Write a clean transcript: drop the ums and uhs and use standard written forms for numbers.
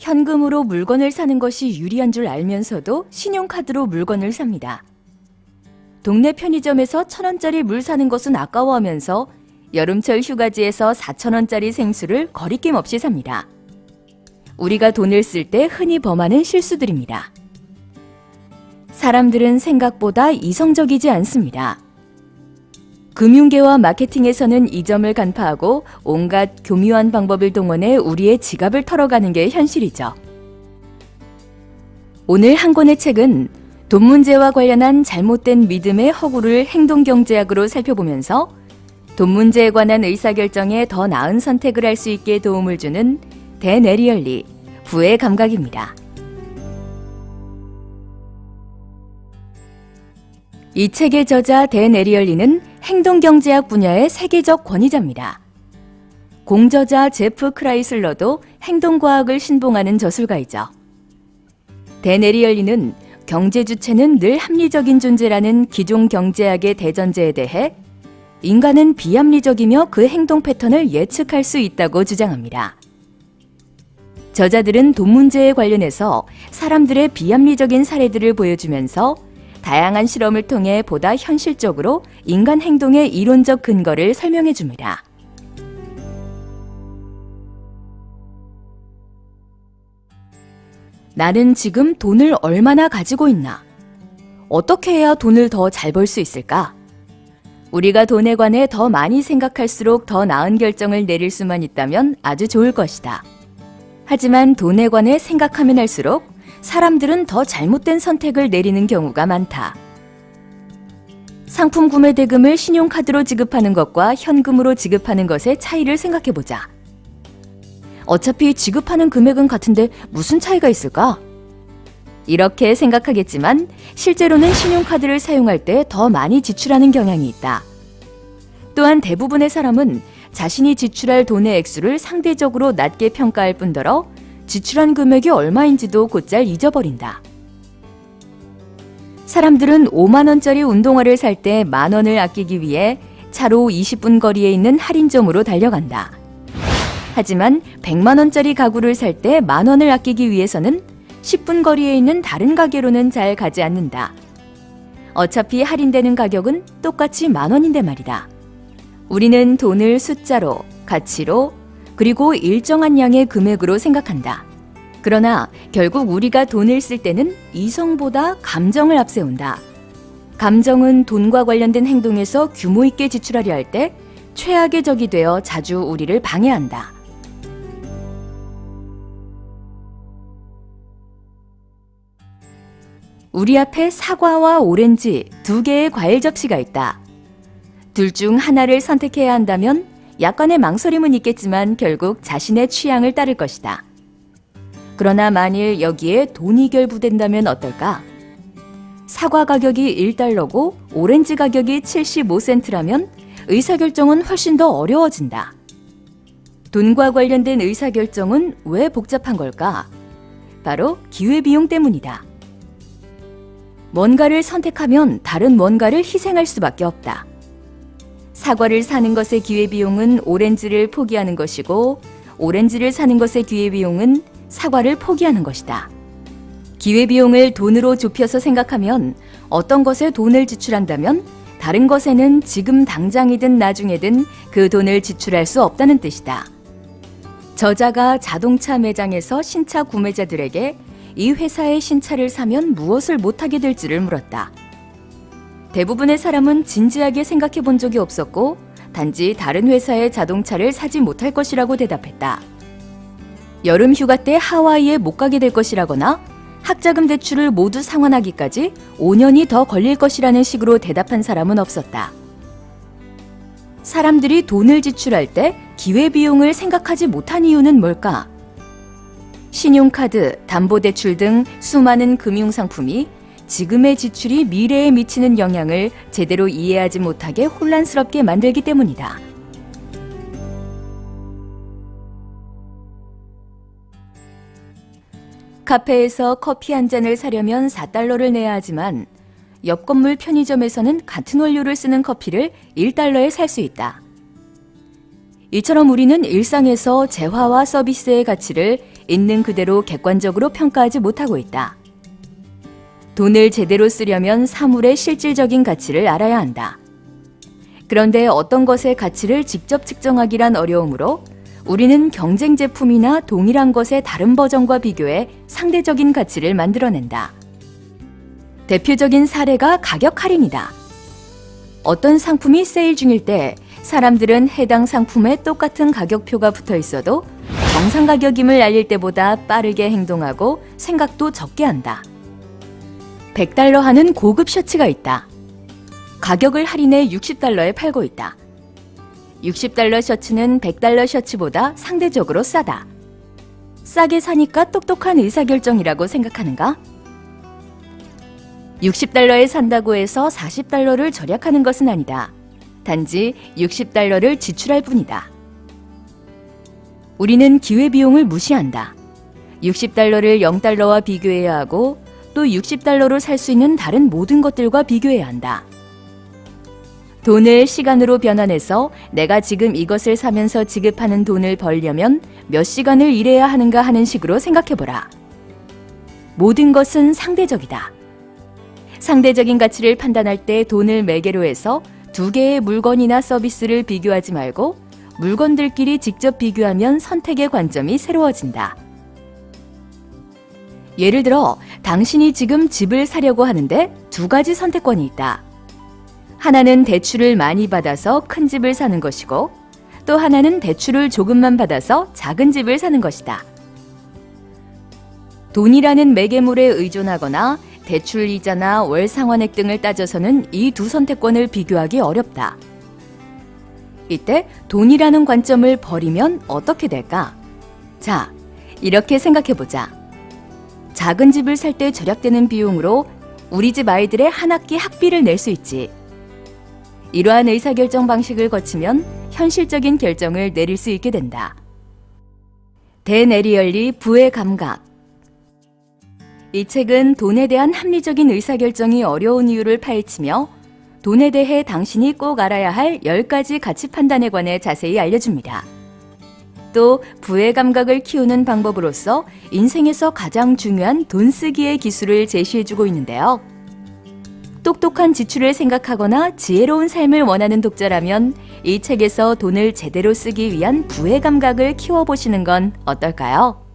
현금으로 물건을 사는 것이 유리한 줄 알면서도 신용카드로 물건을 삽니다. 동네 편의점에서 1,000원짜리 물 사는 것은 아까워하면서 여름철 휴가지에서 4,000원짜리 생수를 거리낌 없이 삽니다. 우리가 돈을 쓸 때 흔히 범하는 실수들입니다. 사람들은 생각보다 이성적이지 않습니다. 금융계와 마케팅에서는 이 점을 간파하고 온갖 교묘한 방법을 동원해 우리의 지갑을 털어가는 게 현실이죠. 오늘 한 권의 책은 돈 문제와 관련한 잘못된 믿음의 허구를 행동경제학으로 살펴보면서 돈 문제에 관한 의사결정에 더 나은 선택을 할 수 있게 도움을 주는 댄 애리얼리, 부의 감각입니다. 이 책의 저자 댄 애리얼리는 행동경제학 분야의 세계적 권위자입니다. 공저자 제프 크라이슬러도 행동과학을 신봉하는 저술가이죠. 댄 애리얼리는 경제 주체는 늘 합리적인 존재라는 기존 경제학의 대전제에 대해 인간은 비합리적이며 그 행동 패턴을 예측할 수 있다고 주장합니다. 저자들은 돈 문제에 관련해서 사람들의 비합리적인 사례들을 보여주면서 다양한 실험을 통해 보다 현실적으로 인간 행동의 이론적 근거를 설명해 줍니다. 나는 지금 돈을 얼마나 가지고 있나? 어떻게 해야 돈을 더 잘 벌 수 있을까? 우리가 돈에 관해 더 많이 생각할수록 더 나은 결정을 내릴 수만 있다면 아주 좋을 것이다. 하지만 돈에 관해 생각하면 할수록 사람들은 더 잘못된 선택을 내리는 경우가 많다. 상품 구매 대금을 신용카드로 지급하는 것과 현금으로 지급하는 것의 차이를 생각해보자. 어차피 지급하는 금액은 같은데 무슨 차이가 있을까? 이렇게 생각하겠지만 실제로는 신용카드를 사용할 때 더 많이 지출하는 경향이 있다. 또한 대부분의 사람은 자신이 지출할 돈의 액수를 상대적으로 낮게 평가할 뿐더러 지출한 금액이 얼마인지도 곧잘 잊어버린다. 사람들은 5만원짜리 운동화를 살 때 10,000원을 아끼기 위해 차로 20분 거리에 있는 할인점으로 달려간다. 하지만 100만원짜리 가구를 살 때 10,000원을 아끼기 위해서는 10분 거리에 있는 다른 가게로는 잘 가지 않는다. 어차피 할인되는 가격은 똑같이 10,000원인데 말이다. 우리는 돈을 숫자로, 가치로, 그리고 일정한 양의 금액으로 생각한다. 그러나 결국 우리가 돈을 쓸 때는 이성보다 감정을 앞세운다. 감정은 돈과 관련된 행동에서 규모 있게 지출하려 할 때 최악의 적이 되어 자주 우리를 방해한다. 우리 앞에 사과와 오렌지 2개의 과일 접시가 있다. 둘 중 하나를 선택해야 한다면 약간의 망설임은 있겠지만 결국 자신의 취향을 따를 것이다. 그러나 만일 여기에 돈이 결부된다면 어떨까? 사과 가격이 1달러고 오렌지 가격이 75센트라면 의사결정은 훨씬 더 어려워진다. 돈과 관련된 의사결정은 왜 복잡한 걸까? 바로 기회비용 때문이다. 뭔가를 선택하면 다른 뭔가를 희생할 수밖에 없다. 사과를 사는 것의 기회비용은 오렌지를 포기하는 것이고 오렌지를 사는 것의 기회비용은 사과를 포기하는 것이다. 기회비용을 돈으로 좁혀서 생각하면 어떤 것에 돈을 지출한다면 다른 것에는 지금 당장이든 나중에든 그 돈을 지출할 수 없다는 뜻이다. 저자가 자동차 매장에서 신차 구매자들에게 이 회사의 신차를 사면 무엇을 못하게 될지를 물었다. 대부분의 사람은 진지하게 생각해 본 적이 없었고 단지 다른 회사의 자동차를 사지 못할 것이라고 대답했다. 여름 휴가 때 하와이에 못 가게 될 것이라거나 학자금 대출을 모두 상환하기까지 5년이 더 걸릴 것이라는 식으로 대답한 사람은 없었다. 사람들이 돈을 지출할 때 기회비용을 생각하지 못한 이유는 뭘까? 신용카드, 담보대출 등 수많은 금융상품이 지금의 지출이 미래에 미치는 영향을 제대로 이해하지 못하게 혼란스럽게 만들기 때문이다. 카페에서 커피 한 잔을 사려면 4달러를 내야 하지만 옆 건물 편의점에서는 같은 원료를 쓰는 커피를 1달러에 살 수 있다. 이처럼 우리는 일상에서 재화와 서비스의 가치를 있는 그대로 객관적으로 평가하지 못하고 있다. 돈을 제대로 쓰려면 사물의 실질적인 가치를 알아야 한다. 그런데 어떤 것의 가치를 직접 측정하기란 어려우므로 우리는 경쟁 제품이나 동일한 것의 다른 버전과 비교해 상대적인 가치를 만들어낸다. 대표적인 사례가 가격 할인이다. 어떤 상품이 세일 중일 때 사람들은 해당 상품에 똑같은 가격표가 붙어 있어도 정상 가격임을 알릴 때보다 빠르게 행동하고 생각도 적게 한다. 100달러 하는 고급 셔츠가 있다. 가격을 할인해 60달러에 팔고 있다. 60달러 셔츠는 100달러 셔츠보다 상대적으로 싸다. 싸게 사니까 똑똑한 의사결정이라고 생각하는가? 60달러에 산다고 해서 40달러를 절약하는 것은 아니다. 단지 60달러를 지출할 뿐이다. 우리는 기회비용을 무시한다. 60달러를 0달러와 비교해야 하고 또 60달러로 살 수 있는 다른 모든 것들과 비교해야 한다. 돈을 시간으로 변환해서 내가 지금 이것을 사면서 지급하는 돈을 벌려면 몇 시간을 일해야 하는가 하는 식으로 생각해보라. 모든 것은 상대적이다. 상대적인 가치를 판단할 때 돈을 매개로 해서 두 개의 물건이나 서비스를 비교하지 말고 물건들끼리 직접 비교하면 선택의 관점이 새로워진다. 예를 들어 당신이 지금 집을 사려고 하는데 두 가지 선택권이 있다. 하나는 대출을 많이 받아서 큰 집을 사는 것이고 또 하나는 대출을 조금만 받아서 작은 집을 사는 것이다. 돈이라는 매개물에 의존하거나 대출 이자나 월 상환액 등을 따져서는 이 두 선택권을 비교하기 어렵다. 이때 돈이라는 관점을 버리면 어떻게 될까? 자, 이렇게 생각해보자. 작은 집을 살 때 절약되는 비용으로 우리 집 아이들의 한 학기 학비를 낼 수 있지. 이러한 의사결정 방식을 거치면 현실적인 결정을 내릴 수 있게 된다. 데네리얼리 부의 감각. 이 책은 돈에 대한 합리적인 의사결정이 어려운 이유를 파헤치며 돈에 대해 당신이 꼭 알아야 할 10가지 가치 판단에 관해 자세히 알려줍니다. 또 부의 감각을 키우는 방법으로서 인생에서 가장 중요한 돈 쓰기의 기술을 제시해주고 있는데요. 똑똑한 지출을 생각하거나 지혜로운 삶을 원하는 독자라면 이 책에서 돈을 제대로 쓰기 위한 부의 감각을 키워보시는 건 어떨까요?